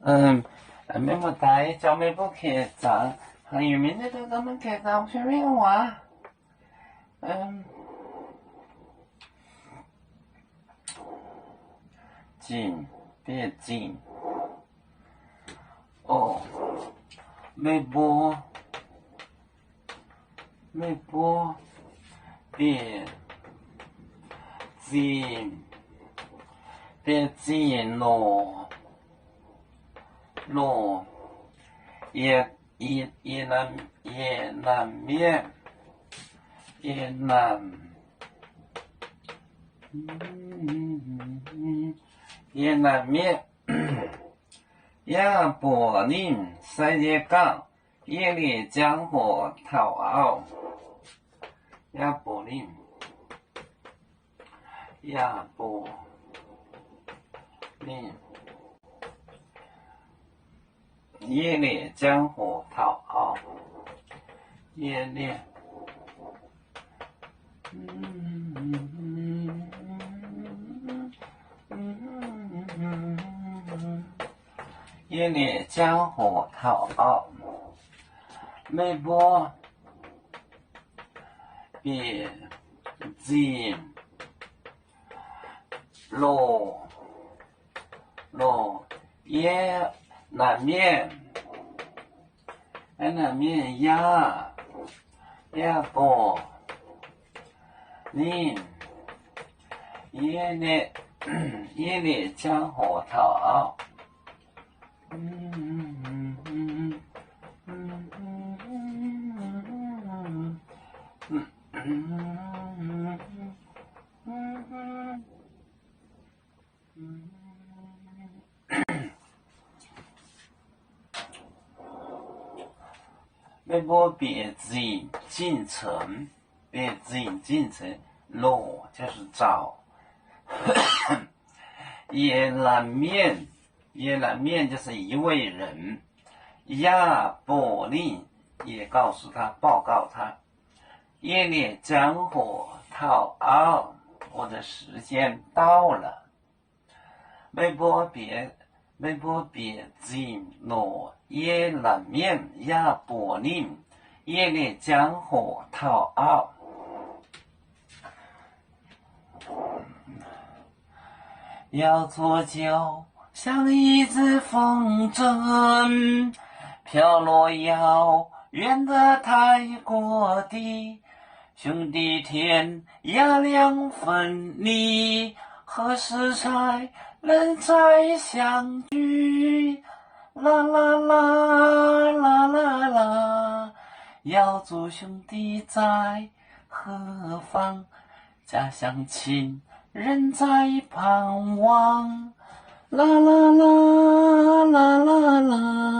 没么带，叫没不客栈，还有明天都咱们客栈去面玩。进，别进。哦，没播，别进，别进咯。越南面，亚柏林世界港，夜里江火逃澳。亚柏林，夜里江火逃澳。夜里江火逃澳。没播，别进咯，越南面亚柏林，夜里江火逃澳。没播别进城，别进城，就是找。越南面就是一位人。亚柏林也报告他，夜里江火逃澳，我的时间到了。没播别进咯，越南面亚柏林，夜里江火逃澳。要做就像一只风筝，飘落遥远的泰国地，兄弟天涯两分离，何时才能再相聚？啦啦啦啦啦啦，要做兄弟在何方？家乡亲人在盼望，啦啦啦啦啦啦。